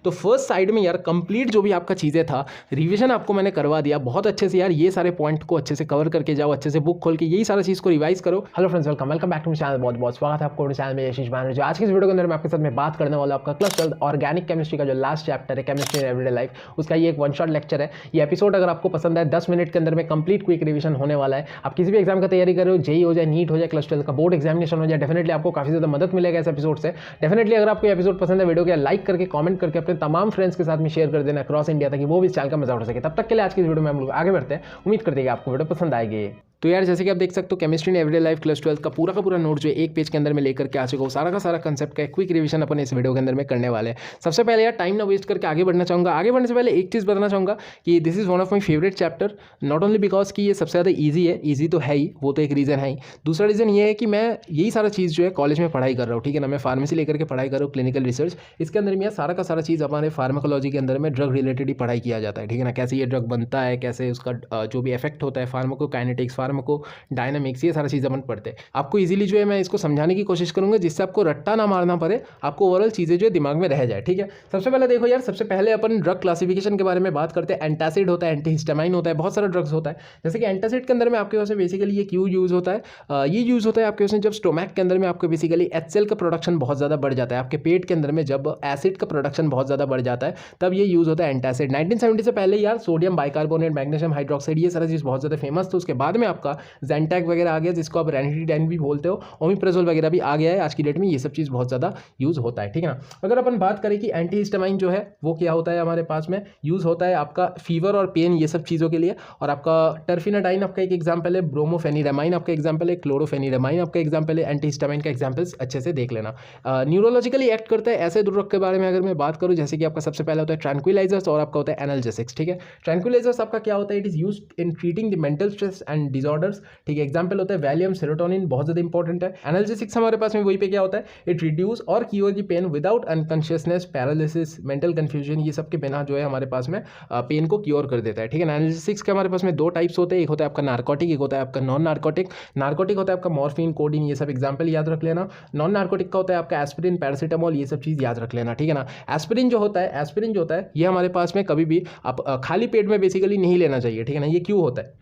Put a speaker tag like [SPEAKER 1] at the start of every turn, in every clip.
[SPEAKER 1] तो first side में यार कंप्लीट जो भी आपका चीज़ें था रिवीजन आपको मैंने करवा दिया बहुत अच्छे से यार। ये सारे पॉइंट को अच्छे से कवर करके जाओ, अच्छे से बुक खोल के यही सारा चीज़ को रिवाइज करो। Hello friends, welcome back to my channel. बहुत बहुत स्वागत है आपको चैनल में यशीश बैनर्जी। आज की इस वीडियो के अंदर मैं आपके साथ में बात करने वाला आपका क्लास 12 ऑर्गेनिक केमिस्ट्री का जो लास्ट चैप्टर है, केमिस्ट्री इन एवरीडे लाइफ, उसका ये एक वन शॉट लेक्चर है। ये एपिसोड अगर आपको पसंद है 10 मिनट के अंदर में कंप्लीट क्विक रिवीजन होने वाला है। आप किसी भी एग्जाम का तैयारी कर रहे हो, जेई हो जाए, नीट हो जाए, क्लास 12 का बोर्ड एग्जामिनेशन हो जाए, डेफिनेटली आपको काफी ज्यादा मदद मिलेगा इस एपिसोड से। डेफिनेटली अगर आपको एपिसोड पसंद है, वीडियो को लाइक करके कमेंट करके अपने तमाम फ्रेंड्स के साथ में शेयर कर देना अक्रॉस इंडिया, ताकि वो भी इस चैनल का मजा उठा सके। तब तक के लिए आज की वीडियो में हम लोग आगे बढ़ते हैं। उम्मीद करते हैं कि आपको वीडियो पसंद आएगी। तो यार जैसे कि आप देख सकते हो, chemistry in everyday life class 12 का पूरा नोट जो है एक पेज के अंदर में लेकर के आ चुका हूँ। सारा का सारा कंसेप्ट का क्विक रिवीजन अपन इस वीडियो के अंदर में करने वाले हैं। सबसे पहले यार टाइम ना वेस्ट करके आगे बढ़ना चाहूँगा। आगे बढ़ने से पहले एक चीज़ बताना चाहूँगा कि this is one of my favourite chapter, not only because कि ये सबसे ज़्यादा ईजी है। ईजी तो है ही, वो तो एक रीज़न है ही। दूसरा रीज़न ये है कि मैं यही सारा चीज़ जो है कॉलेज में पढ़ाई कर रहा हूँ, ठीक है ना। मैं फार्मेसी लेकर के पढ़ाई कर रहा हूँ, क्लिनिकल रिसर्च। इसके अंदर में सारा का सारा चीज़ हमारे फार्माकोलॉजी के अंदर में ड्रग रिलेटेड ही पढ़ाई किया जाता है, ठीक है ना। कैसे ये ड्रग बनता है, कैसे उसका जो भी इफेक्ट होता है, फार्माकोकाइनेटिक्स, फार्माको डायनामिक्स, ये सारा चीज़ अपन पढ़ते हैं। आपको इजीली जो है मैं इसको समझाने की कोशिश करूंगा, जिससे आपको रट्टा ना मारना पड़े, आपको ओवरऑल चीज़ें जो है दिमाग में रह जाए, ठीक है। सबसे पहले देखो यार, सबसे पहले अपन ड्रग क्लासिफिकेशन के बारे में बात करते हैं। एंटासिड होता है, एंटीहिस्टामाइन होता है, बहुत सारा ड्रग्स होता है। जैसे कि एंटासिड के अंदर में आपके पास बेसिकली ये क्यों यूज़ होता है, ये यूज़ होता है आपके पास जब स्टोमैक के अंदर में आपको बेसिकली HCl का प्रोडक्शन बहुत ज़्यादा बढ़ जाता है। आपके पेट के अंदर में जब एसिड का प्रोडक्शन बहुत ज़्यादा बढ़ जाता है, तब ये यूज़ होता है एंटासिड। 1970 से पहले यार सोडियम बाइकार्बोनेट, मैग्नीशियम हाइड्रोक्साइड, ये सारा चीज़ बहुत ज़्यादा फेमस था। उसके बाद में आपका ज़ेंटैक वगैरह आ गया, जिसको आप रेनिटीडाइन भी बोलते हो, ओमिप्राजोल वगैरह भी आ गया है। आज की डेट में ये सब चीज़ बहुत ज़्यादा यूज़ होता है, ठीक है ना। अगर अपन बात करें कि एंटीहिस्टामाइन जो है वो क्या होता है, हमारे पास में यूज़ होता है आपका फीवर और पेन, ये सब चीज़ों के लिए। और आपका टर्फिनाडाइन आपका एक एग्जाम्पल है, ब्रोमोफेनिरामाइन आपका एग्जाम्पल है, क्लोरोफेनिरामाइन आपका एग्जाम्पल है। एंटीहिस्टामाइन का एग्जाम्पल्स अच्छे से देख लेना। न्यूरोलॉजिकली एक्ट करता है ऐसे ड्रग के बारे में अगर मैं बात करूँ, जैसे कि आपका सबसे पहला होता है ट्रैंक्विलाइजर्स और आपका होता है एनाल्जेसिक्स, ठीक है। ट्रैंक्विलाइजर्स आपका क्या होता है, it is used in treating the mental stress and disorders, ठीक है। एग्जाम्पल होता है वैलियम, सेरोटोनिन, बहुत ज़्यादा इंपॉर्टेंट है। एनाल्जेसिक्स हमारे पास में वही पे क्या होता है, इट रिड्यूस और cure the pain without unconsciousness, paralysis, mental confusion, ये सब के बिना जो है हमारे पास में पेन को क्योर कर देता है, ठीक है। एनाल्जेसिक्स के हमारे पास में दो टाइप्स होते हैं, एक होता है आपका नार्कोटिक, एक होता है आपका नॉन नार्कोटिक। नार्कोटिक होता है आपका मॉर्फिन, कोडीन, ये सब एग्जाम्पल याद रख लेना। नॉन नार्कोटिक का होता है आपका एस्पिरिन, पैरासीटामोल, ये सब चीज़ याद रख लेना, ठीक है ना। एस्पिरिन जो होता है ये हमारे पास में कभी भी आप खाली पेट में बेसिकली नहीं लेना चाहिए, ठीक है ना। ये क्यों होता है,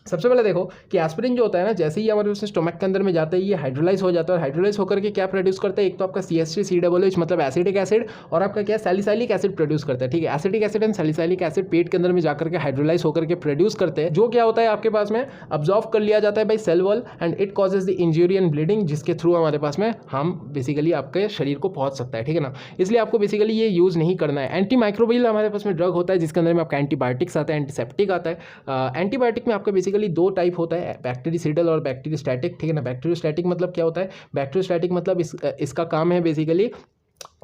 [SPEAKER 1] सबसे पहले देखो कि एस्पिरिन जो होता है ना, जैसे ही हमारे उससे स्टोमक के अंदर में जाता है, ये हाइड्रोलाइज हो जाता है। और हाइड्रोलाइज होकर के क्या प्रोड्यूस करता है, एक तो आपका CH3COOH मतलब एसिडिक एसिड, और आपका क्या सैलिसाइलिक एसिड प्रोड्यूस करता है, ठीक है। Acidic acid and salicylic acid पेट के अंदर में जाकर के हाइड्रोलाइज होकर के प्रोड्यूस करते हैं, जो क्या होता है आपके पास में अब्जॉर्व कर लिया जाता है by cell wall, and it causes the injury and bleeding, जिसके थ्रू हमारे पास में हम बेसिकली आपके शरीर को पहुंच सकता है, ठीक है ना। इसलिए आपको बेसिकली ये यूज़ नहीं करना है। एंटीमाइक्रोबियल हमारे पास में ड्रग होता है, जिसके अंदर में आपका एंटीबायोटिक्स आता है, एंटीसेप्टिक आता है। एंटीबायोटिक में आपका बेसिकली दो टाइप होता है, बैक्टीरियासिडल और बैक्टीरियोस्टैटिक, ठीक है ना। बैक्टीरियोस्टैटिक मतलब क्या होता है, बैक्टीरियोस्टैटिक मतलब इसका काम है बेसिकली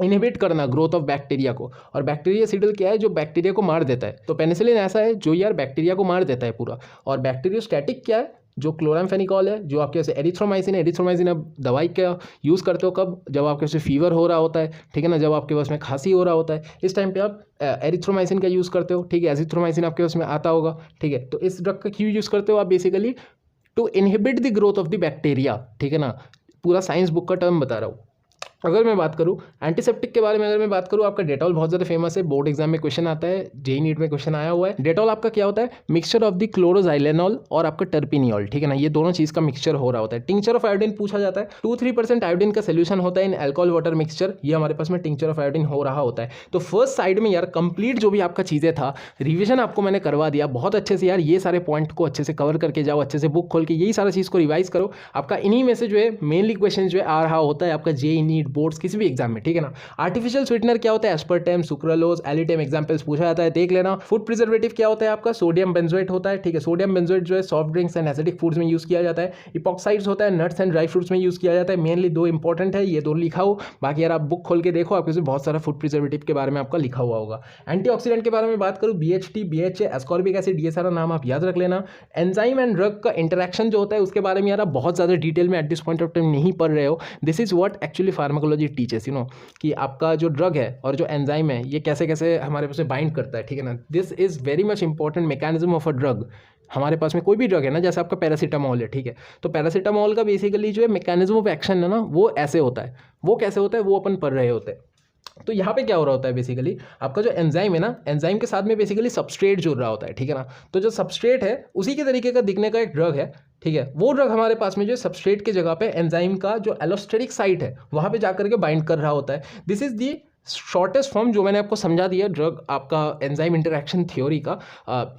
[SPEAKER 1] इनहिबिट करना ग्रोथ ऑफ बैक्टीरिया को, और बैक्टीरियासिडल क्या है, जो बैक्टीरिया को मार देता है। तो पेनिसिलिन ऐसा है जो यार बैक्टीरिया को मार देता है पूरा। और बैक्टीरियोस्टैटिक क्या है, जो क्लोरामफेनिकॉल है, जो आपके वैसे एरिथ्रोमाइसिन है। एरिथ्रोमाइसिन अब दवाई का यूज़ करते हो कब, जब आपके वैसे फीवर हो रहा होता है, ठीक है ना, जब आपके पास में खांसी हो रहा होता है, इस टाइम पे आप एरिथ्रोमाइसिन का यूज़ करते हो, ठीक है। एजिथ्रोमाइसिन आपके पास में आता होगा, ठीक है। तो इस ड्रग का क्यों यूज़ करते हो आप, basically to inhibit the growth of the bacteria, ठीक है ना। पूरा साइंस बुक का टर्म बता रहा हूँ। अगर मैं बात करूं एंटीसेप्टिक के बारे में, अगर मैं बात करूं, आपका डेटॉल बहुत ज़्यादा फेमस है, बोर्ड एग्जाम में क्वेश्चन आता है, जेई नीट में क्वेश्चन आया हुआ है। डेटॉल आपका क्या होता है, मिक्सचर ऑफ द क्लोरोजाइलेनॉल और आपका टर्पिनियोल, ठीक है ना। ये दोनों चीज़ का मिक्सचर हो रहा होता है। टिंक्चर ऑफ आयोडीन पूछा जाता है, 2-3% आयोडीन का सोल्यूशन होता है इन अल्कोहल वाटर मिक्सचर, ये हमारे पास में टिंक्चर ऑफ आयोडीन हो रहा होता है। तो फर्स्ट साइड में यार कंप्लीट जो भी आपका चीज़ें था रिविजन आपको मैंने करवा दिया बहुत अच्छे से यार। ये सारे पॉइंट को अच्छे से कवर करके जाओ, अच्छे से बुक खोल के यही सारा चीज़ को रिवाइज करो। आपका इन्हीं में से जो है मेनली क्वेश्चन जो है आ रहा होता है आपका जेई नीट बोर्ड्स किसी भी एग्जाम में, ठीक है ना। आर्टिफिशियल स्वीटनर क्या होता है, एस्पर्टेम, सुक्रालोज, एलिटेम, एग्जांपल्स पूछा जाता है, देख लेना। फूड प्रिजर्वेटिव क्या होता है आपका, सोडियम बेंजोएट होता है, ठीक है। सोडियम बेंजोएट जो है soft drinks and acidic foods में यूज़ किया जाता है। इपॉक्साइड्स होता है नट्स एंड ड्राई फ्रूट्स में यूज़ किया जाता है। मेनली दो इंपॉर्टेंट है, ये दो लिखा हो, बाकी यार आप बुक खोल के देखो, आपके बहुत सारा फूड प्रिजर्वेटिव के बारे में आपका लिखा हुआ होगा। एंटीऑक्सीडेंट के बारे में बात करूँ, BHT, BHA, एस्कॉर्बिक एसिड, ये सारा नाम आप याद रख लेना। एंजाइम एंड ड्रग का इंटरेक्शन जो होता है उसके बारे में यार आप बहुत ज़्यादा डिटेल में at this point of time नहीं पढ़ रहे हो। This is what actually pharmacology teaches, you know, कि आपका जो ड्रग है और जो एंजाइम है ये कैसे कैसे हमारे पास बाइंड करता है, ठीक है ना। This is very much important mechanism of a drug. हमारे पास में कोई भी ड्रग है ना, जैसे आपका पैरासीटामोल है, ठीक है, तो पैरासीटामोल का बेसिकली जो है मैकेनिज्म ऑफ एक्शन है ना, वो ऐसे होता है। वो कैसे होता है वो अपन पढ़ रहे होते हैं। तो यहाँ पे क्या हो रहा होता है बेसिकली, आपका जो एंजाइम है ना, एंजाइम के साथ में बेसिकली सबस्ट्रेट जुड़ रहा होता है, ठीक है ना। तो जो सबस्ट्रेट है उसी के तरीके का दिखने का एक ड्रग है, ठीक है। वो ड्रग हमारे पास में जो सबस्ट्रेट की जगह पे एंजाइम का जो एलोस्टेरिक साइट है वहाँ पे जाकर के बाइंड कर रहा होता है। This is the shortest form जो मैंने आपको समझा दिया ड्रग आपका एंजाइम इंटरेक्शन थ्योरी का।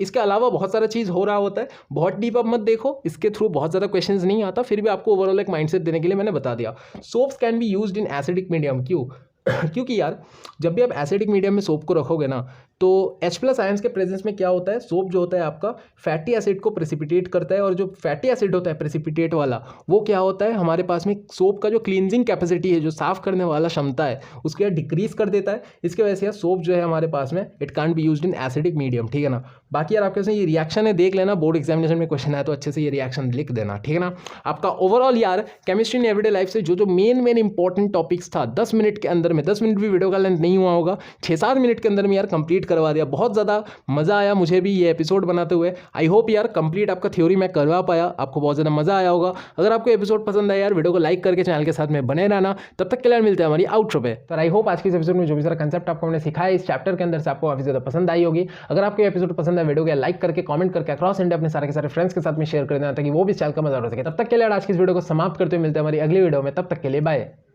[SPEAKER 1] इसके अलावा बहुत सारा चीज़ हो रहा होता है, बहुत डीप अब मत देखो, इसके थ्रू बहुत ज़्यादा क्वेश्चंस नहीं आता, फिर भी आपको ओवरऑल एक माइंडसेट देने के लिए मैंने बता दिया। Soaps can be used in acidic medium, क्यों? क्योंकि यार जब भी आप एसिडिक मीडियम में सोप को रखोगे ना, तो H+ आयंस के प्रेजेंस में क्या होता है, सोप जो होता है आपका फैटी एसिड को प्रेसिपिटेट करता है, और जो फैटी एसिड होता है प्रेसिपिटेट वाला, वो क्या होता है हमारे पास में सोप का जो क्लींजिंग कैपेसिटी है, जो साफ करने वाला क्षमता है, उसके डिक्रीज कर देता है। इसके वजह से यार सोप जो है हमारे पास में it can't be used in acidic medium, ठीक है ना। बाकी यार आपके ये रिएक्शन है देख लेना, बोर्ड एग्जामिनेशन में क्वेश्चन आया तो अच्छे से ये रिएक्शन लिख देना, ठीक है ना। आपका ओवरऑल यार केमिस्ट्री इन एवरीडे लाइफ से जो मेन इंपॉर्टेंट टॉपिक्स था 10 मिनट के अंदर में, 10 मिनट भी वीडियो का लेंथ नहीं हुआ होगा, 6-7 मिनट के अंदर में यार कंप्लीट करवा दिया। बहुत ज़्यादा मज़ा आया मुझे भी ये एपिसोड बनाते हुए। आई होप यार कंप्लीट आपका थ्योरी मैं करवा पाया, आपको बहुत ज़्यादा मज़ा आया होगा। अगर आपको एपिसोड पसंद आया यार, वीडियो को लाइक करके चैनल के साथ में बने रहना। तब तक के लिए मिलते हैं हमारी आउटरो पे। तो आई होप आज के इस एपिसोड में जो भी सारा कंसेप्ट आपको हमने सिखाया इस चैप्टर के अंदर से आपको काफी ज़्यादा पसंद आई होगी। अगर आपको एपिसोड पसंद है, वीडियो को लाइक करके कमेंट करके अक्रॉस इंडिया अपने सारे के सारे फ्रेंड्स के साथ में शेयर कर देना, ताकि वो भी चैनल का मजा हो सके। तब तक के लिए आज की इस वीडियो को समाप्त करते हुए मिलते हैं हमारी अगली वीडियो में। तब तक के लिए बाय।